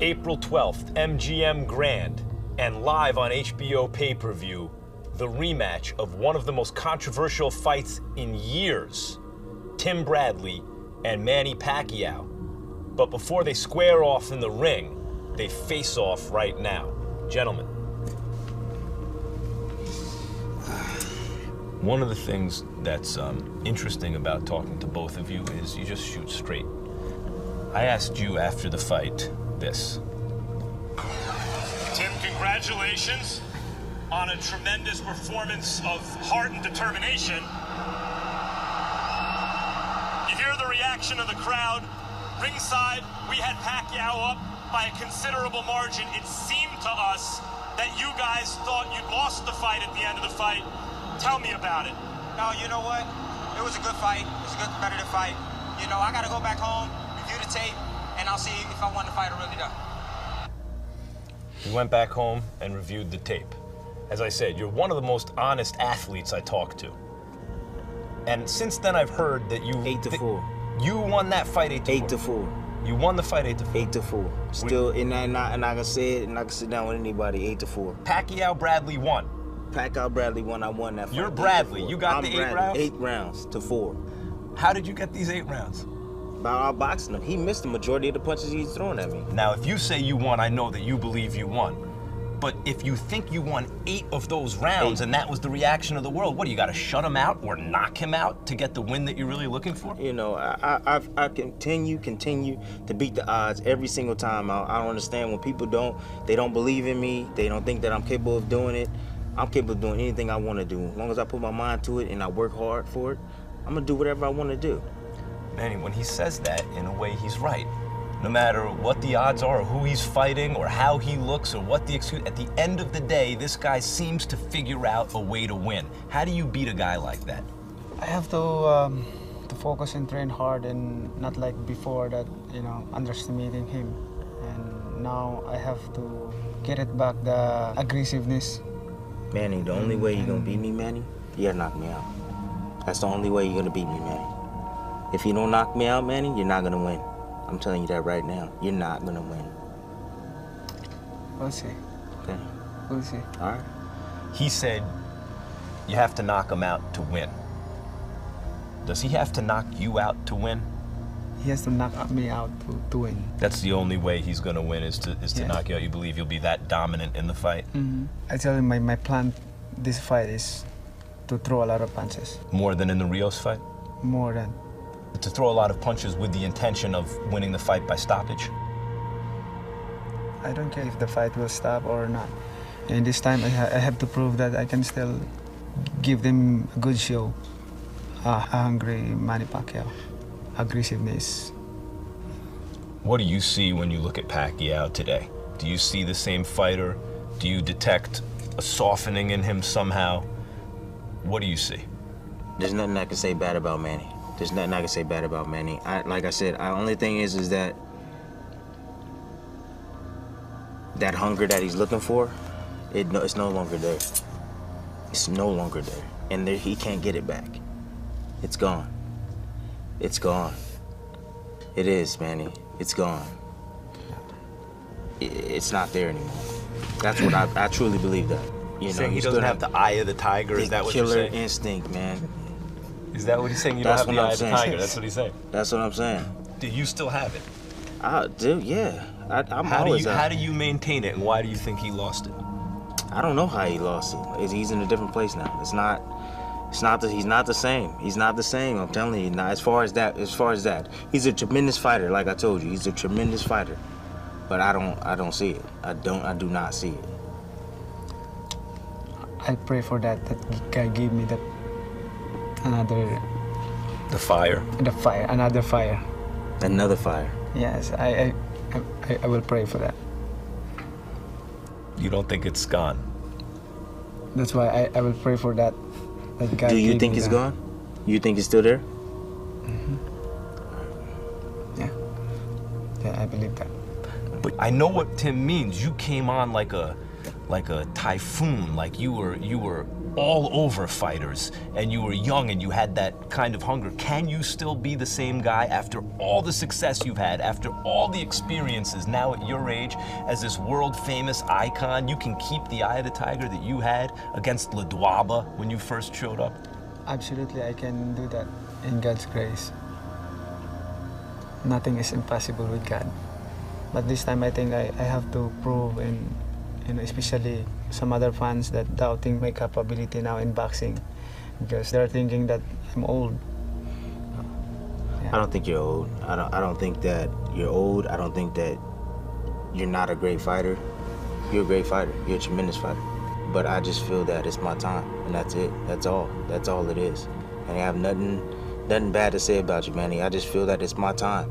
April 12th, MGM Grand, and live on HBO pay-per-view, the rematch of one of the most controversial fights in years, Tim Bradley and Manny Pacquiao. But before they square off in the ring, they face off right now. Gentlemen. One of the things that's interesting about talking to both of you is you just shoot straight. I asked you after the fight this. Tim, congratulations on a tremendous performance of heart and determination. You hear the reaction of the crowd. Ringside, we had Pacquiao up by a considerable margin. It seemed to us that you guys thought you'd lost the fight at the end of the fight. Tell me about it. No, you know what? It was a good fight. It was a good, competitive fight. You know, I got to go back home, review the tape, and I'll see if I won the fight or really not. We went back home and reviewed the tape. As I said, you're one of the most honest athletes I talked to. And since then, I've heard that you... 8-4. You won that fight 8-4. 8-4. You won the fight 8-4. 8-4. Still, and I can say it, and I can sit down with anybody. 8-4. Pacquiao-Bradley won. Pacquiao-Bradley won. I won that fight. You're Bradley. You got I'm the 8 Bradley. rounds? 8 rounds to 4. How did you get these 8 rounds? By outboxing him. He missed the majority of the punches he's throwing at me. Now, if you say you won, I know that you believe you won. But if you think you won 8 of those rounds and that was the reaction of the world, what, do you got to shut him out or knock him out to get the win that you're really looking for? You know, I continue to beat the odds every single time. I don't understand when people they don't believe in me. They don't think that I'm capable of doing it. I'm capable of doing anything I want to do. As long as I put my mind to it and I work hard for it, I'm going to do whatever I want to do. Manny, when he says that, in a way, he's right. No matter what the odds are, or who he's fighting, or how he looks, or what the excuse, at the end of the day, this guy seems to figure out a way to win. How do you beat a guy like that? I have to focus and train hard, and not like before that, you know, underestimating him. And now I have to get it back, the aggressiveness. Manny, the only way you're gonna beat me, Manny, you gotta knock me out. That's the only way you're gonna beat me, Manny. If you don't knock me out, Manny, you're not gonna win. I'm telling you that right now. You're not gonna win. We'll see. Okay. We'll see. All right. He said you have to knock him out to win. Does he have to knock you out to win? He has to knock me out to win. That's the only way he's gonna win is to knock you out. You believe you'll be that dominant in the fight? Mm-hmm. I tell him my plan this fight is to throw a lot of punches. More than in the Rios fight? More than. To throw a lot of punches with the intention of winning the fight by stoppage? I don't care if the fight will stop or not. And this time I have to prove that I can still give them a good show. A hungry Manny Pacquiao. Aggressiveness. What do you see when you look at Pacquiao today? Do you see the same fighter? Do you detect a softening in him somehow? What do you see? There's nothing I can say bad about Manny. There's nothing I can say bad about Manny. Like I said, the only thing is that that hunger that he's looking for, it's no longer there. It's no longer there. And he can't get it back. It's gone. It's gone. It is, Manny. It's gone. It's not there anymore. That's what I truly believe that. You know, saying he doesn't have the eye of the tiger, is that what you're saying? Killer instinct, man. Is that what he's saying? You don't have the eye of the tiger. That's what he's saying. That's what I'm saying. Do you still have it? I do, yeah. How do you maintain it, and why do you think he lost it? I don't know how he lost it. He's in a different place now. He's not the same. He's not the same. I'm telling you. Now, as far as that, he's a tremendous fighter. Like I told you, he's a tremendous fighter. But I don't see it. I do not see it. I pray for that guy gave me that another. The fire. Another fire. Another fire. Yes, I will pray for that. You don't think it's gone? That's why I will pray for that. That guy. Do you think it's gone? You think it's still there? Mm-hmm. Yeah, I believe that. But I know what Tim means. You came on like a typhoon, like you were all over fighters, and you were young and you had that kind of hunger. Can you still be the same guy after all the success you've had, after all the experiences now at your age as this world-famous icon? You can keep the eye of the tiger that you had against Ledwaba when you first showed up? Absolutely, I can do that in God's grace. Nothing is impossible with God. But this time I think I have to prove, and especially some other fans that doubting my capability now in boxing, because they're thinking that I'm old. Yeah. I don't think you're old. I don't think that you're old. I don't think that you're not a great fighter. You're a great fighter. You're a tremendous fighter. But I just feel that it's my time, and that's it. That's all. That's all it is. And I have nothing bad to say about you, Manny. I just feel that it's my time.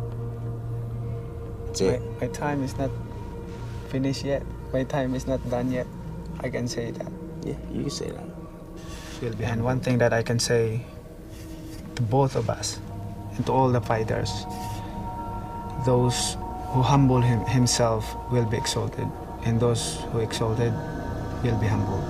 That's it. My time is not finished yet. My time is not done yet. I can say that. Yeah, you can say that. And one thing that I can say to both of us and to all the fighters, those who humble himself will be exalted, and those who exalted will be humbled.